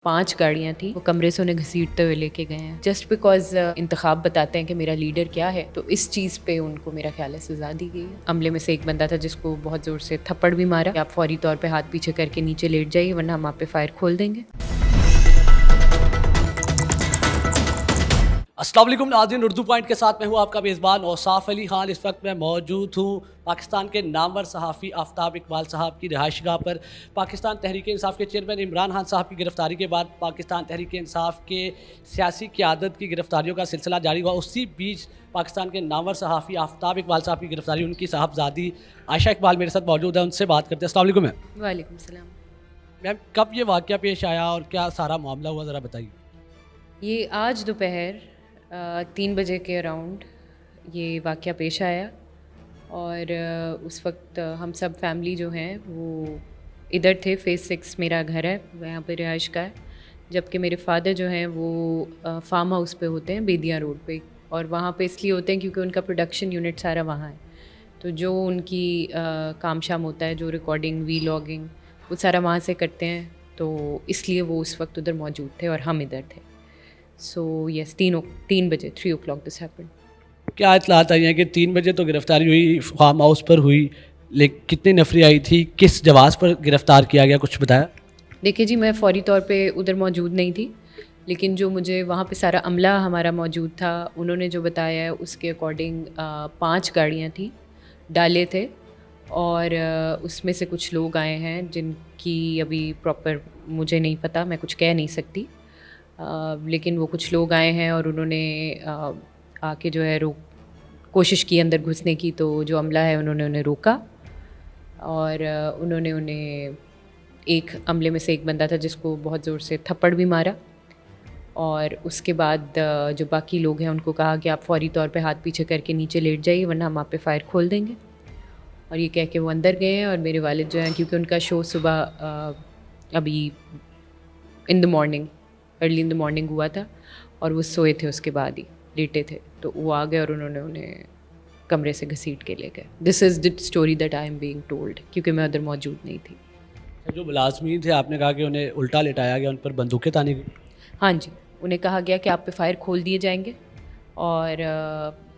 5 गाड़ियाँ थी, वो कमरे से उन्हें घसीटते हुए लेके गए हैं जस्ट बिकॉज इंतखाब बताते हैं कि मेरा लीडर क्या है। तो इस चीज़ पे उनको मेरा ख्याल है सज़ा दी गई है। अमले में से एक बंदा था जिसको बहुत ज़ोर से थप्पड़ भी मारा। आप फौरी तौर पे हाथ पीछे करके नीचे लेट जाइए वरना हम आप पे फायर खोल देंगे। अस्सलाम वालेकुम नाज़रीन, उर्दू पॉइंट के साथ मैं हूँ आपका मेज़बान औसाफ अली खान। इस वक्त मैं मौजूद हूँ पाकिस्तान के नामवर सहाफ़ी आफ्ताब इकबाल साहब की रिहाइशगाह पर। पाकिस्तान तहरीक इंसाफ के चेयरमैन इमरान खान साहब की गिरफ़्तारी के बाद पाकिस्तान तहरीक इंसाफ के सियासी क़यादत की गिरफ़्तारियों का सिलसिला जारी हुआ। उसी बीच पाकिस्तान के नामवर सहाफ़ी आफ्ताब इकबाल साहब की गिरफ़्तारी, उनकी साहबजादी आयशा इकबाल मेरे साथ मौजूद है, उनसे बात करते हैं। अस्सलाम वालेकुम मैम। वालेकुम सलाम। मैम, कब ये वाक़या पेश आया और क्या सारा मामला हुआ, ज़रा बताइए। ये आज दोपहर 3 बजे के अराउंड ये वाक़या पेश आया और उस वक्त हम सब फैमिली जो हैं वो इधर थे। फेज़ 6 मेरा घर है, यहाँ पे रिहाइश का है, जबकि मेरे फादर जो हैं वो फार्म हाउस पे होते हैं बेदिया रोड पे। और वहाँ पे इसलिए होते हैं क्योंकि उनका प्रोडक्शन यूनिट सारा वहाँ है। तो जो उनकी काम शाम होता है, जो रिकॉर्डिंग वीलॉगिंग, वो सारा वहाँ से करते हैं। तो इसलिए वो उस वक्त उधर मौजूद थे और हम इधर थे। सो यस, 3 बजे 3 o'clock दिस हैपेंड। क्या इतलात आई हैं कि 3 बजे तो गिरफ़्तारी हुई, फार्म हाउस पर हुई, लेकिन कितनी नफरी आई थी, किस जवाज़ पर गिरफ़्तार किया गया, कुछ बताया? देखिए जी, मैं फ़ौरी तौर पे उधर मौजूद नहीं थी, लेकिन जो मुझे वहाँ पे सारा अमला हमारा मौजूद था, उन्होंने जो बताया है उसके अकॉर्डिंग 5 गाड़ियाँ थी, डाले थे और उसमें से कुछ लोग आए हैं जिनकी अभी प्रॉपर मुझे नहीं पता, मैं कुछ कह नहीं सकती। लेकिन वो कुछ लोग आए हैं और उन्होंने आके जो है कोशिश की अंदर घुसने की। तो जो अमला है उन्होंने उन्हें रोका और उन्होंने उन्हें, एक अमले में से एक बंदा था जिसको बहुत ज़ोर से थप्पड़ भी मारा और उसके बाद जो बाकी लोग हैं उनको कहा कि आप फौरी तौर पे हाथ पीछे करके नीचे लेट जाइए वरना हम आप पे फायर खोल देंगे। और ये कह के वो अंदर गए हैं और मेरे वालिद जो हैं, क्योंकि उनका शो सुबह अभी in the morning, early in the morning हुआ था और वो सोए थे, उसके बाद ही लेटे थे, तो वो आ गए और उन्होंने उन्हें कमरे से घसीट के ले गए। This is the story that I am being told, क्योंकि मैं उधर मौजूद नहीं थी। जो मुलाजमीन थे, आपने कहा कि उन्हें उल्टा लिटाया गया, उन पर बंदूकें तानी गई। हाँ जी, उन्हें कहा गया कि आप पे फायर खोल दिए जाएंगे और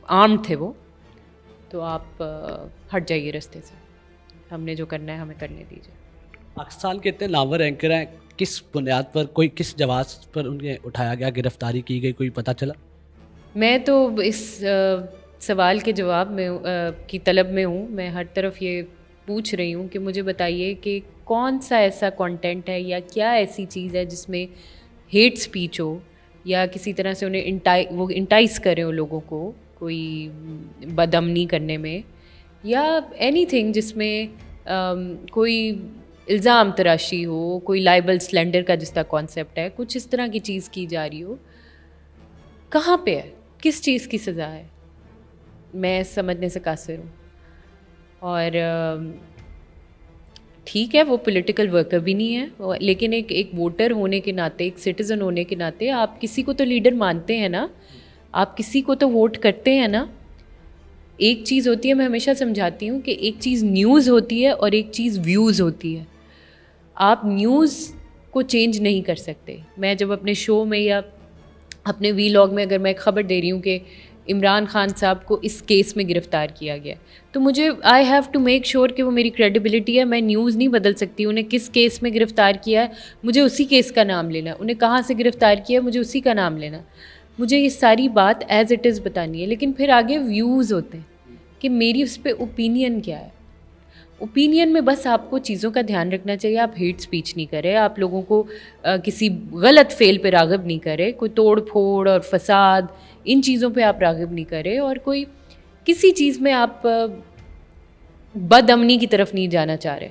आर्म्ड थे वो, तो आप हट जाइए रास्ते से, हमने जो करना है हमें करने दीजिए। पाकिस्तान के इतने नामवर एंकर हैं, किस बुनियाद पर, कोई किस जवाज़ पर उन्हें उठाया गया, गिरफ़्तारी की गई, कोई पता चला? मैं तो इस सवाल के जवाब में की तलब में हूँ। मैं हर तरफ ये पूछ रही हूँ कि मुझे बताइए कि कौन सा ऐसा कंटेंट है या क्या ऐसी चीज़ है जिसमें हेट स्पीच हो या किसी तरह से उन्हें इंटाइस करें उन लोगों को कोई बदअमनी करने में, या एनीथिंग जिसमें कोई इल्ज़ाम तराशी हो, कोई लाइबल स्लेंडर का जिसका कॉन्सेप्ट है, कुछ इस तरह की चीज़ की जा रही हो। कहाँ पे है, किस चीज़ की सज़ा है, मैं समझने से कासिर हूँ। और ठीक है, वो पॉलिटिकल वर्कर भी नहीं है, लेकिन एक वोटर होने के नाते, एक सिटीज़न होने के नाते आप किसी को तो लीडर मानते हैं ना, आप किसी को तो वोट करते हैं ना। एक चीज़ होती है, मैं हमेशा समझाती हूँ कि एक चीज़ न्यूज़ होती है और एक चीज़ व्यूज़ होती है। आप न्यूज़ को चेंज नहीं कर सकते। मैं जब अपने शो में या अपने वीलॉग में अगर मैं खबर दे रही हूँ कि इमरान खान साहब को इस केस में गिरफ़्तार किया गया, तो मुझे I have to make sure कि वो मेरी क्रेडिबिलिटी है। मैं न्यूज़ नहीं बदल सकती। उन्हें किस केस में गिरफ़्तार किया है, मुझे उसी केस का नाम लेना। उन्हें कहाँ से गिरफ़्तार किया है, मुझे उसी का नाम लेना। मुझे ये सारी बात एज़ इट इज़ बतानी है। लेकिन फिर आगे व्यूज़ होते हैं कि मेरी उस पर ओपिनियन क्या है। ओपिनियन में बस आपको चीज़ों का ध्यान रखना चाहिए। आप हेट स्पीच नहीं करें, आप लोगों को किसी गलत फेल पे राग़िब नहीं करें, कोई तोड़ फोड़ और फसाद, इन चीज़ों पे आप राग़िब नहीं करें, और कोई किसी चीज़ में आप बदअमनी की तरफ नहीं जाना चाह रहे।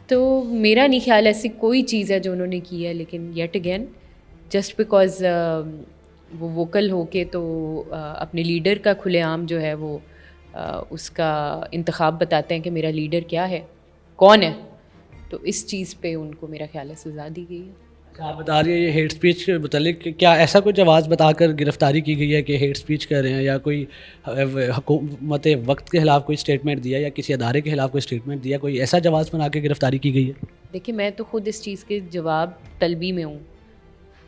तो मेरा नहीं ख्याल ऐसी कोई चीज़ है जो उन्होंने की है। लेकिन येट अगेन, जस्ट बिकॉज वो वोकल हो के तो अपने लीडर का खुलेआम जो है वो उसका इंतखाब बताते हैं कि मेरा लीडर क्या है, कौन है, तो इस चीज़ पे उनको मेरा ख्याल है सज़ा दी गई है। आप बता रही है ये हेट स्पीच के मतलब, क्या ऐसा कोई जवाज़ बताकर गिरफ़्तारी की गई है कि हेट स्पीच कर रहे हैं, या कोई हुकूमत वक्त के ख़िलाफ़ कोई स्टेटमेंट दिया या किसी अदारे के ख़िलाफ़ कोई स्टेटमेंट दिया, कोई ऐसा जवाज़ बना के गिरफ़्तारी की गई है? देखिए, मैं तो ख़ुद इस चीज़ के जवाब तलबी में हूँ।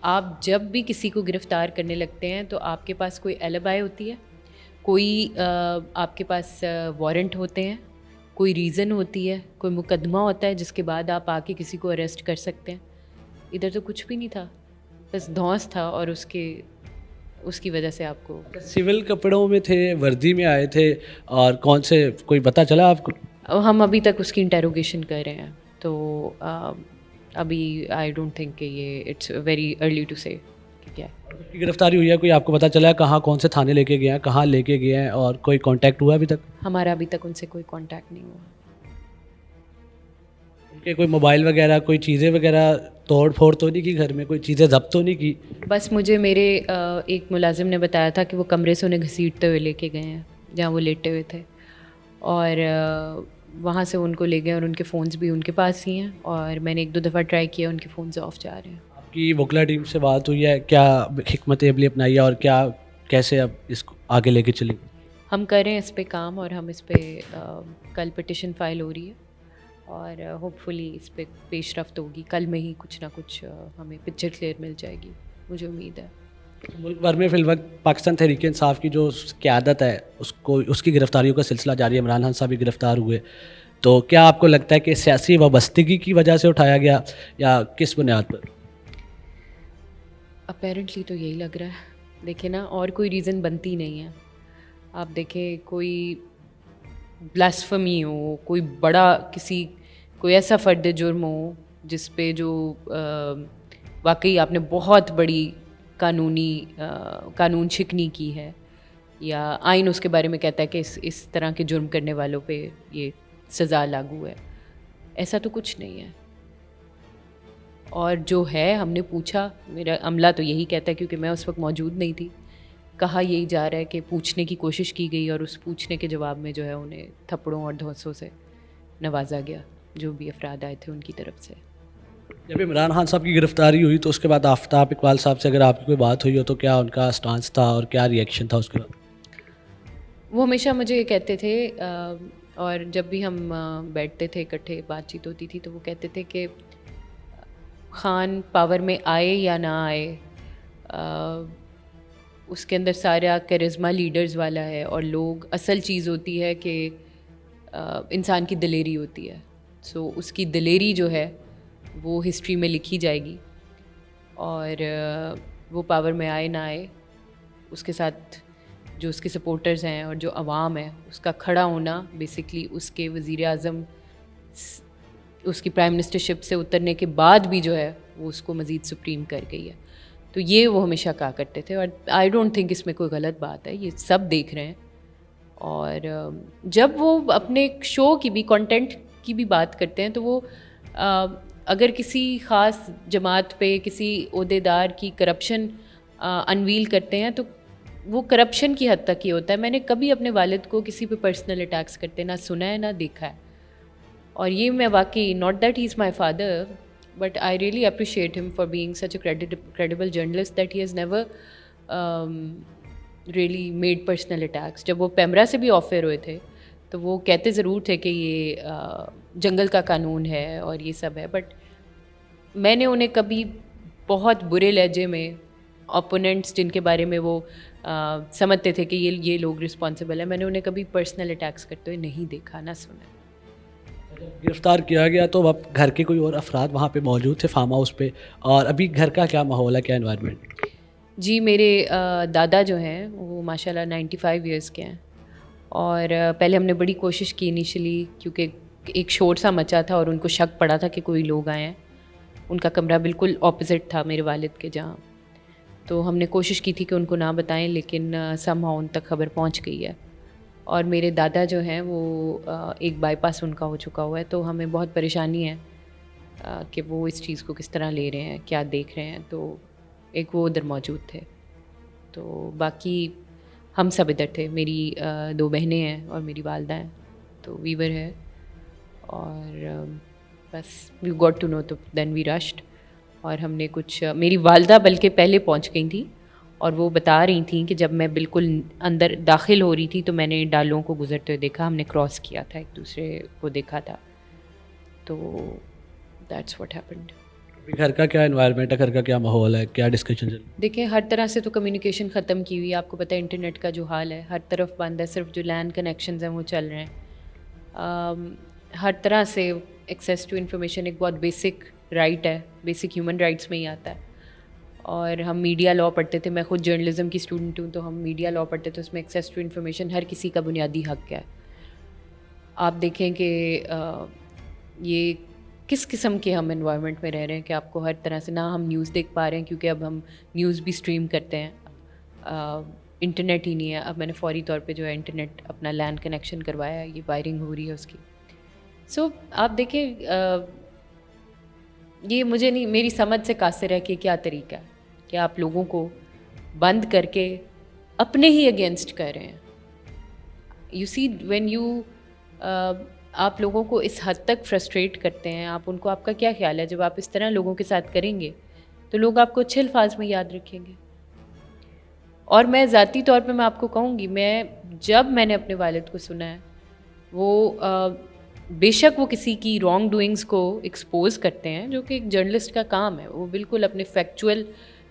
آپ جب بھی کسی کو گرفتار کرنے لگتے ہیں تو آپ کے پاس کوئی ایلیبائی ہوتی ہے, کوئی آپ کے پاس وارنٹ ہوتے ہیں, کوئی ریزن ہوتی ہے, کوئی مقدمہ ہوتا ہے جس کے بعد آپ آ کے کسی کو اریسٹ کر سکتے ہیں. ادھر تو کچھ بھی نہیں تھا, بس دھونس تھا, اور اس کی وجہ سے آپ کو. سول کپڑوں میں تھے, وردی میں آئے تھے, اور کون سے کوئی پتہ چلا آپ کو؟ ہم ابھی تک اس کی انٹیروگیشن کر رہے ہیں, تو ابھی آئی ڈونٹ تھنک کہ یہ اٹس ویری ارلی ٹو سے کیا ہے. کی گرفتاری ہوئی ہے, کوئی آپ کو پتہ چلا ہے کہاں, کون سے تھانے لے کے گئے ہیں, کہاں لے کے گئے ہیں, اور کوئی کانٹیکٹ ہوا ابھی تک؟ ہمارا ابھی تک ان سے کوئی کانٹیکٹ نہیں ہوا. ان کے کوئی موبائل وغیرہ, کوئی چیزیں وغیرہ توڑ پھوڑ تو نہیں کی گھر میں, کوئی چیزیں ضبط تو نہیں کی؟ بس مجھے میرے ایک ملازم نے بتایا تھا کہ وہ کمرے سے انہیں گھسیٹتے ہوئے لے کے گئے ہیں جہاں وہ لیٹے ہوئے تھے, اور وہاں سے ان کو لے گئے, اور ان کے فونز بھی ان کے پاس ہی ہیں, اور میں نے 1-2 دفعہ ٹرائی کیا, ان کے فونز آف جا رہے ہیں. آپ کی وکلا ٹیم سے بات ہوئی ہے, کیا حکمت عملی اپنائی ہے, اور کیا کیسے اب اس کو آگے لے کے چلیں؟ ہم کر رہے ہیں اس پہ کام, اور ہم اس پہ کل پٹیشن فائل ہو رہی ہے, اور ہوپ فلی اس پہ پیش رفت ہوگی. کل میں ہی کچھ نہ کچھ ہمیں پکچر کلیئر مل جائے گی, مجھے امید ہے. ملک بھر میں فی الوقت پاکستان تحریک انصاف کی جو قیادت ہے اس کی گرفتاریوں کا سلسلہ جاری ہے. عمران خان صاحب بھی گرفتار ہوئے, تو کیا آپ کو لگتا ہے کہ سیاسی وابستگی کی وجہ سے اٹھایا گیا, یا کس بنیاد پر؟ اپیرنٹلی تو یہی لگ رہا ہے. دیکھیں نا, اور کوئی ریزن بنتی نہیں ہے. آپ دیکھیں, کوئی بلاسفمی ہو, کوئی بڑا کوئی ایسا فرد جرم ہو جس پہ جو واقعی آپ نے بہت بڑی قانون شکنی کی ہے, یا آئین اس کے بارے میں کہتا ہے کہ اس طرح کے جرم کرنے والوں پہ یہ سزا لاگو ہے. ایسا تو کچھ نہیں ہے. اور جو ہے, ہم نے پوچھا, میرا عملہ تو یہی کہتا ہے, کیونکہ میں اس وقت موجود نہیں تھی, کہا یہی جا رہا ہے کہ پوچھنے کی کوشش کی گئی, اور اس پوچھنے کے جواب میں جو ہے انہیں تھپڑوں اور دھونسوں سے نوازا گیا, جو بھی افراد آئے تھے ان کی طرف سے. جب عمران خان صاحب کی گرفتاری ہوئی تو اس کے بعد آفتاب اقبال صاحب سے اگر آپ کی کوئی بات ہوئی ہو تو کیا ان کا سٹانس تھا, اور کیا ریئیکشن تھا اس کے بعد؟ وہ ہمیشہ مجھے یہ کہتے تھے, اور جب بھی ہم بیٹھتے تھے اکٹھے, بات چیت ہوتی تھی, تو وہ کہتے تھے کہ خان پاور میں آئے یا نہ آئے, اس کے اندر سارا کرزما لیڈرز والا ہے, اور لوگ, اصل چیز ہوتی ہے کہ انسان کی دلیری ہوتی ہے. سو اس کی دلیری جو ہے وہ ہسٹری میں لکھی جائے گی, اور وہ پاور میں آئے نہ آئے, اس کے ساتھ جو اس کے سپورٹرز ہیں اور جو عوام ہے, اس کا کھڑا ہونا بیسکلی اس کے وزیر اعظم, اس کی پرائم منسٹرشپ سے اترنے کے بعد بھی جو ہے وہ اس کو مزید سپریم کر گئی ہے. تو یہ وہ ہمیشہ کہا کرتے تھے, اور آئی ڈونٹ تھنک اس میں کوئی غلط بات ہے, یہ سب دیکھ رہے ہیں. اور جب وہ اپنے شو کی بھی, کنٹینٹ کی بھی بات کرتے ہیں, تو وہ اگر کسی خاص جماعت پہ کسی عہدیدار کی کرپشن انویل کرتے ہیں, تو وہ کرپشن کی حد تک ہی ہوتا ہے. میں نے کبھی اپنے والد کو کسی پہ پرسنل اٹیکس کرتے نہ سنا ہے نہ دیکھا ہے, اور یہ میں واقعی, not that he is my father, but I really appreciate him for being such a credible journalist that he has never really made personal attacks. جب وہ پیمرا سے بھی آفر ہوئے تھے تو وہ کہتے ضرور تھے کہ یہ جنگل کا قانون ہے اور یہ سب ہے, بٹ میں نے انہیں کبھی بہت برے لہجے میں, اپوننٹس جن کے بارے میں وہ سمجھتے تھے کہ یہ لوگ رسپانسبل ہیں, میں نے انہیں کبھی پرسنل اٹیکس کرتے ہوئے نہیں دیکھا, نہ سنا. گرفتار کیا گیا تو اب گھر کے کوئی اور افراد وہاں پہ موجود تھے فارم ہاؤس پہ, اور ابھی گھر کا کیا ماحول ہے, کیا انوائرمنٹ؟ جی, میرے دادا جو ہیں وہ ماشاء اللہ 95 ایئرس کے ہیں, اور پہلے ہم نے بڑی کوشش کی انیشلی, کیونکہ ایک شور سا مچا تھا اور ان کو شک پڑا تھا کہ کوئی لوگ آئے ہیں. ان کا کمرہ بالکل اپوزٹ تھا میرے والد کے جہاں, تو ہم نے کوشش کی تھی کہ ان کو نہ بتائیں, لیکن سم ہاؤ ان تک خبر پہنچ گئی ہے. اور میرے دادا جو ہیں وہ ایک بائی پاس ان کا ہو چکا ہوا ہے, تو ہمیں بہت پریشانی ہے کہ وہ اس چیز کو کس طرح لے رہے ہیں, کیا دیکھ رہے ہیں. تو ایک وہ ادھر موجود تھے, تو باقی ہم سب ادھر تھے. میری 2 بہنیں ہیں اور میری والدہ ہیں, تو ویور ہے, اور بس وی گاٹ ٹو نو, تو دین وی رشڈ. اور ہم نے کچھ, میری والدہ بلکہ پہلے پہنچ گئی تھیں, اور وہ بتا رہی تھیں کہ جب میں بالکل اندر داخل ہو رہی تھی تو میں نے ڈالوں کو گزرتے ہوئے دیکھا, ہم نے کراس کیا تھا, ایک دوسرے کو دیکھا تھا. تو دیٹس واٹ ہیپنڈ. अभी घर का क्या एनवायरनमेंट है, घर का क्या माहौल है, क्या डिस्कशन चल रही है? देखिए, हर तरह से तो कम्युनिकेशन ख़त्म की हुई है। आपको पता है इंटरनेट का जो हाल है, हर तरफ बंद है, सिर्फ जो लैंड कनेक्शंस हैं वो चल रहे हैं। हर तरह से एक्सेस टू इन्फॉर्मेशन एक बहुत बेसिक राइट है, बेसिक ह्यूमन राइट्स में ही आता है। और हम मीडिया लॉ पढ़ते थे, मैं खुद जर्नलिज्म की स्टूडेंट हूँ, तो हम मीडिया लॉ पढ़ते थे, उसमें एक्सेस टू इन्फॉर्मेशन हर किसी का बुनियादी हक़ है। आप देखें कि ये किस किस्म के हम एनवायरनमेंट में रह रहे हैं कि आपको हर तरह से ना हम न्यूज़ देख पा रहे हैं, क्योंकि अब हम न्यूज़ भी स्ट्रीम करते हैं। इंटरनेट ही नहीं है, अब मैंने फौरी तौर पे जो है इंटरनेट अपना लैंड कनेक्शन करवाया है, ये वायरिंग हो रही है उसकी। सो आप देखें, ये मुझे नहीं, मेरी समझ से कासिर है कि क्या तरीका है कि आप लोगों को बंद करके अपने ही अगेंस्ट कर रहे हैं। यू सी व्हेन यू आप लोगों को इस हद तक फ्रस्ट्रेट करते हैं, आप उनको, आपका क्या ख्याल है जब आप इस तरह लोगों के साथ करेंगे तो लोग आपको अच्छे अल्फाज में याद रखेंगे। और मैं ज़ाती तौर पे मैं आपको कहूँगी, जब मैंने अपने वालिद को सुना है, वो बेशक वो किसी की रॉन्ग डूइंग्स को एक्सपोज करते हैं, जो कि एक जर्नलिस्ट का काम है, वो बिल्कुल अपने फैक्चुअल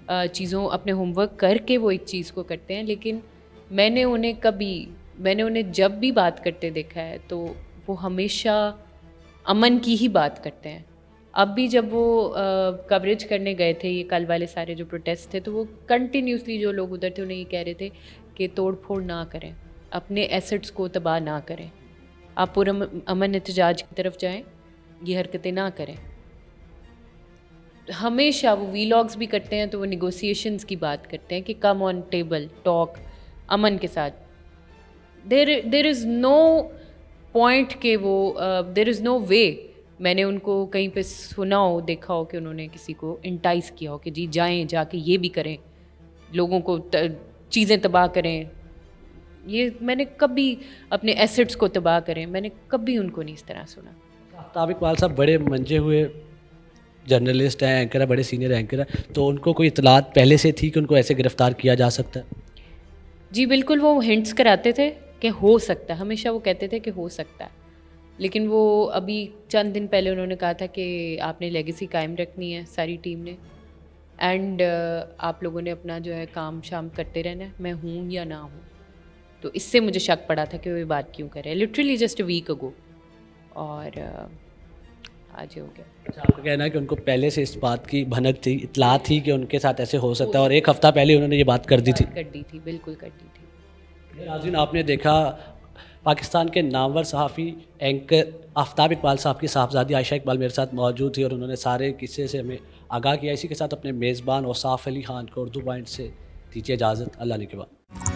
चीज़ों, अपने होमवर्क करके वो एक चीज़ को करते हैं। लेकिन मैंने उन्हें जब भी बात करते देखा है तो वो हमेशा अमन की ही बात करते हैं। अब भी जब वो कवरेज करने गए थे, ये कल वाले सारे जो प्रोटेस्ट थे, तो वो कंटिन्यूसली जो लोग उधर थे उन्हें ये कह रहे थे कि तोड़ फोड़ ना करें, अपने एसेट्स को तबाह ना करें, आप अमन एहतजाज की तरफ जाएं, ये हरकतें ना करें। हमेशा वो वीलॉग्स भी करते हैं तो वो निगोसिएशंस की बात करते हैं कि कम ऑन टेबल टॉक अमन के साथ। देर इज़ नो पॉइंट के वो देर इज़ नो वे मैंने उनको कहीं पे सुना हो, देखा हो कि उन्होंने किसी को इंटाइस किया हो कि जी जाएं, जाके ये भी करें, लोगों को चीज़ें तबाह करें, ये मैंने कभी अपने एसेट्स को तबाह करें, मैंने कभी उनको नहीं इस तरह सुना। आफ्ताब इकबाल साहब बड़े मंजे हुए जर्नलिस्ट हैं, एंकर है, बड़े सीनियर एंकर है, तो उनको कोई इतलात पहले से थी कि उनको ऐसे गिरफ्तार किया जा सकता है? जी बिल्कुल, वो हिंट्स कराते थे कि हो सकता है, हमेशा वो कहते थे कि हो सकता है। लेकिन वो अभी चंद दिन पहले उन्होंने कहा था कि आपने लेगेसी कायम रखनी है सारी टीम ने, एंड आप लोगों ने अपना जो है काम शाम करते रहना है, मैं हूँ या ना हूँ। तो इससे मुझे शक पड़ा था कि वो ये बात क्यों कर रहे हैं, literally just a week ago, और आज हो गया। अच्छा, आपका कहना है कि उनको पहले से इस बात की भनक थी, इतला थी कि उनके साथ ऐसे हो सकता है, और एक हफ़्ता पहले उन्होंने ये बात कर दी थी? बिल्कुल कर दी थी। नाज़रीन, आपने देखा पाकिस्तान के नामवर सहाफ़ी एंकर आफ्ताब इकबाल साहब की साहबजादी आयशा इकबाल मेरे साथ मौजूद थी और उन्होंने सारे किस्से से हमें आगाह किया। इसी के साथ अपने मेज़बान और साफ़ अली ख़ान को उर्दू पॉइंट से दीजिए इजाज़त। अल्लाह ने के बाद।